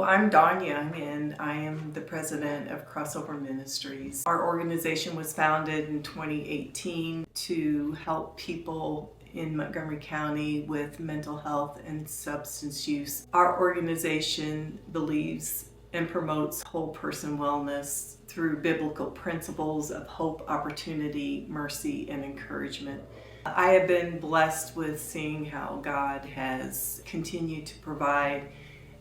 I'm Danya, and I am the president of Crossover Ministries. Our organization was founded in 2018 to help people in Montgomery County with mental health and substance use. Our organization believes and promotes whole person wellness through biblical principles of hope, opportunity, mercy, and encouragement. I have been blessed with seeing how God has continued to provide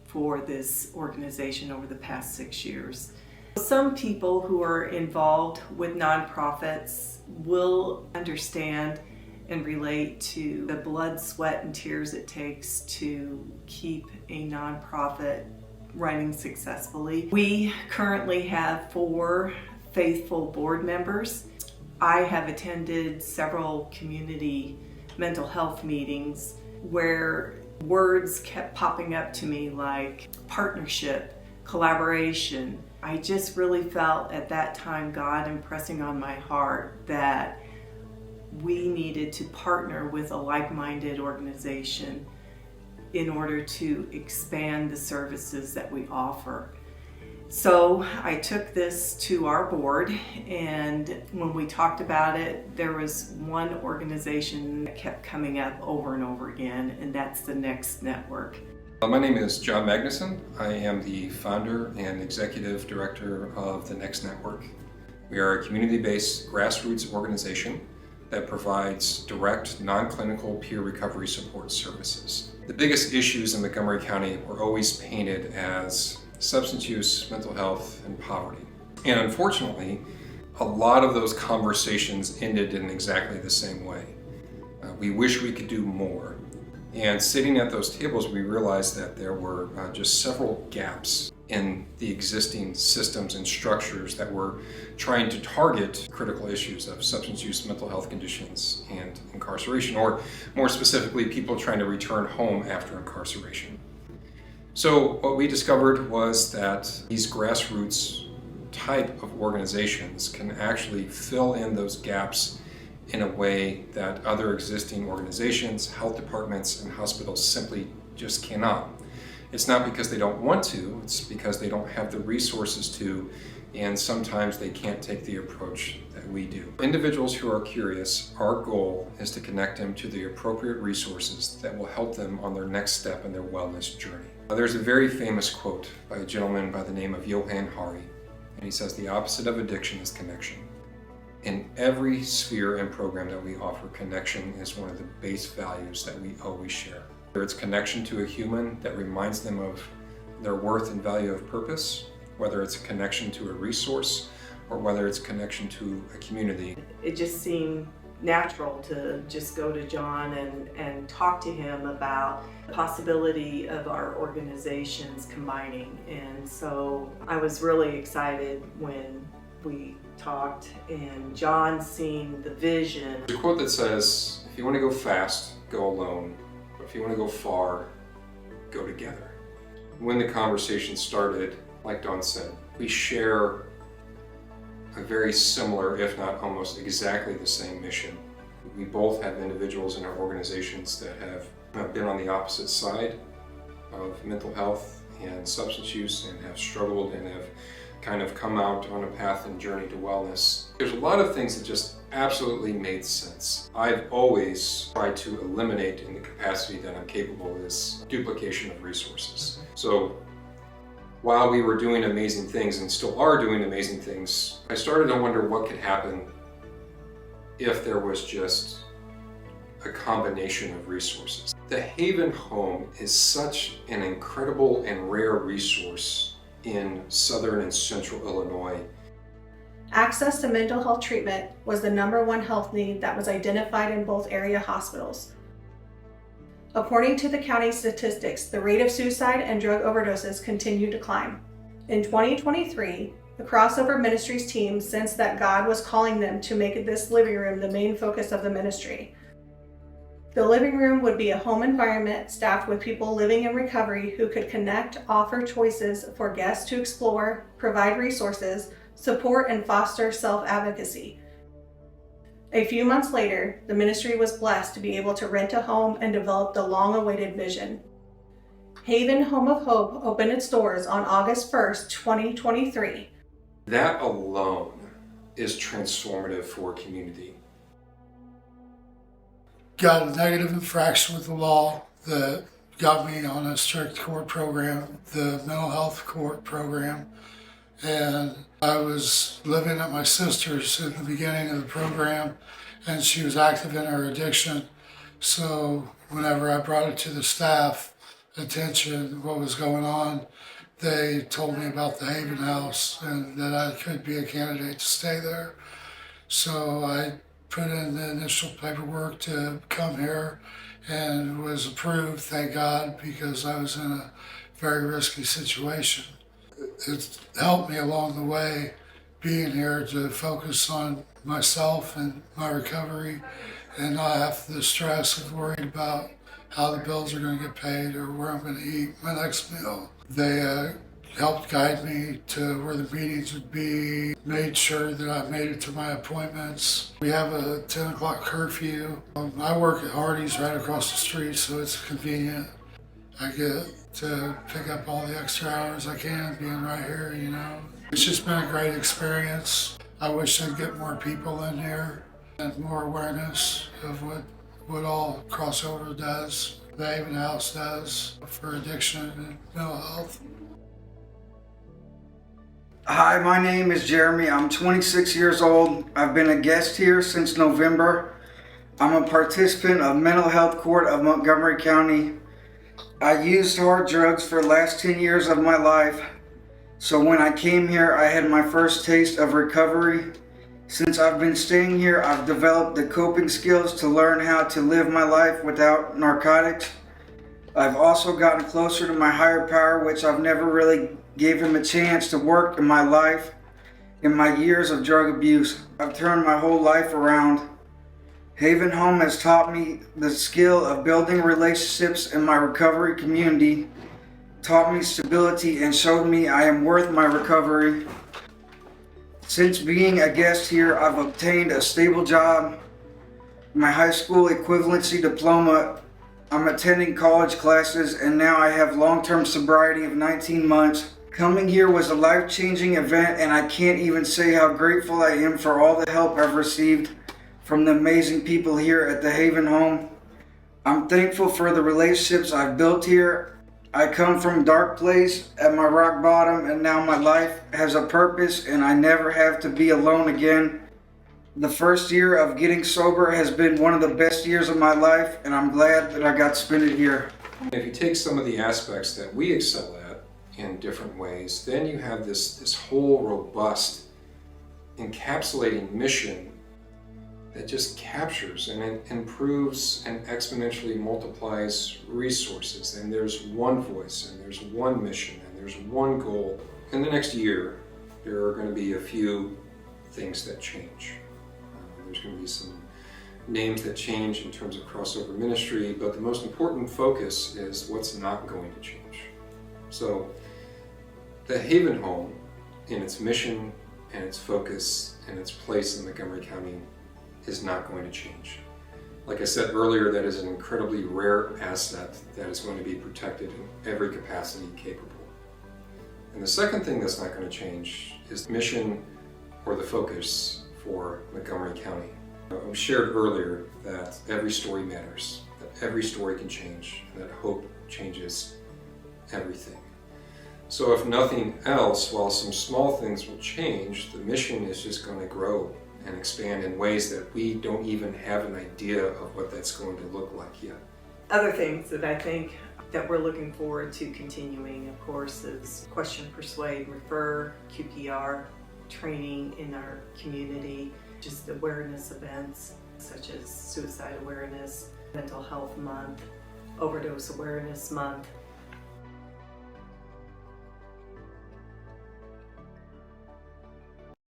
for this organization over the past 6 years. Some people who are involved with nonprofits will understand and relate to the blood, sweat, and tears it takes to keep a nonprofit running successfully. We currently have 4 faithful board members. I have attended several community mental health meetings where words kept popping up to me like partnership, collaboration. I just really felt at that time God impressing on my heart that we needed to partner with a like-minded organization in order to expand the services that we offer. So I took this to our board, and when we talked about it, there was one organization that kept coming up over and over again, and that's the Next Network. My name is John Magnuson. I am the founder and executive director of the Next Network. We are a community-based grassroots organization that provides direct, non-clinical peer recovery support services. The biggest issues in Montgomery County were always painted as substance use, mental health, and poverty. And unfortunately, a lot of those conversations ended in exactly the same way. We wish we could do more. And sitting at those tables, we realized that there were just several gaps in the existing systems and structures that were trying to target critical issues of substance use, mental health conditions, and incarceration, or more specifically, people trying to return home after incarceration. So what we discovered was that these grassroots type of organizations can actually fill in those gaps in a way that other existing organizations, health departments, and hospitals simply just cannot. It's not because they don't want to, it's because they don't have the resources to, and sometimes they can't take the approach that we do. Individuals who are curious, our goal is to connect them to the appropriate resources that will help them on their next step in their wellness journey. There's a very famous quote by a gentleman by the name of Johann Hari, and he says, "The opposite of addiction is connection." In every sphere and program that we offer, connection is one of the base values that we always share. Whether it's connection to a human that reminds them of their worth and value of purpose, whether it's a connection to a resource, or whether it's a connection to a community. It just seemed natural to just go to John and talk to him about the possibility of our organizations combining. And so I was really excited when we talked and John seeing the vision. There's a quote that says, "If you want to go fast, go alone. But if you want to go far, go together." When the conversation started, like Dawn said, we share a very similar, if not almost exactly the same mission. We both have individuals in our organizations that have been on the opposite side of mental health and substance use and have struggled and have kind of come out on a path and journey to wellness. There's a lot of things that just absolutely made sense. I've always tried to eliminate in the capacity that I'm capable of this duplication of resources. So while we were doing amazing things and still are doing amazing things, I started to wonder what could happen if there was just a combination of resources. The Haven Home is such an incredible and rare resource in southern and central Illinois. Access to mental health treatment was the #1 health need that was identified in both area hospitals. According to the county statistics, the rate of suicide and drug overdoses continued to climb. In 2023, the Crossover Ministries team sensed that God was calling them to make this living room the main focus of the ministry. The living room would be a home environment staffed with people living in recovery who could connect, offer choices for guests to explore, provide resources, support, and foster self-advocacy. A few months later, the ministry was blessed to be able to rent a home and develop the long-awaited vision. Haven Home of Hope opened its doors on August 1st, 2023. That alone is transformative for a community. Got a negative infraction with the law that got me on a strict court program, the mental health court program. And I was living at my sister's in the beginning of the program, and she was active in her addiction. So whenever I brought it to the staff attention, what was going on, they told me about the Haven House and that I could be a candidate to stay there. So I put in the initial paperwork to come here and was approved, thank God, because I was in a very risky situation. It's helped me along the way being here to focus on myself and my recovery and not have the stress of worrying about how the bills are going to get paid or where I'm going to eat my next meal. They helped guide me to where the meetings would be, made sure that I made it to my appointments. We have a 10 o'clock curfew. I work at Hardee's right across the street, so it's convenient. I get to pick up all the extra hours I can being right here, you know. It's just been a great experience. I wish I'd get more people in here and more awareness of what all crossover does, the Haven House does for addiction and mental health. Hi, my name is Jeremy. I'm 26 years old. I've been a guest here since November. I'm a participant of Mental Health Court of Montgomery County. I used hard drugs for the last 10 years of my life. So when I came here, I had my first taste of recovery. Since I've been staying here, I've developed the coping skills to learn how to live my life without narcotics. I've also gotten closer to my higher power, which I've never really gave him a chance to work in my life. In my years of drug abuse, I've turned my whole life around. Haven Home has taught me the skill of building relationships in my recovery community, taught me stability, and showed me I am worth my recovery. Since being a guest here, I've obtained a stable job, my high school equivalency diploma. I'm attending college classes, and now I have long-term sobriety of 19 months. Coming here was a life-changing event, and I can't even say how grateful I am for all the help I've received from the amazing people here at the Haven Home. I'm thankful for the relationships I've built here. I come from a dark place at my rock bottom, and now my life has a purpose, and I never have to be alone again. The first year of getting sober has been one of the best years of my life, and I'm glad that I got to spend it here. If you take some of the aspects that we excel at in different ways, then you have this whole robust, encapsulating mission that just captures and it improves and exponentially multiplies resources. And there's one voice, and there's one mission, and there's one goal. In the next year, there are going to be a few things that change. There's going to be some names that change in terms of crossover ministry, but the most important focus is what's not going to change. So the Haven Home, in its mission and its focus and its place in Montgomery County, is not going to change. Like I said earlier, that is an incredibly rare asset that is going to be protected in every capacity capable. And the second thing that's not going to change is the mission or the focus for Montgomery County. I shared earlier that every story matters, that every story can change, and that hope changes everything. So if nothing else, while some small things will change, the mission is just going to grow and expand in ways that we don't even have an idea of what that's going to look like yet. Other things that I think that we're looking forward to continuing, of course, is question, persuade, refer, QPR, training in our community, just awareness events such as Suicide Awareness, Mental Health Month, Overdose Awareness Month.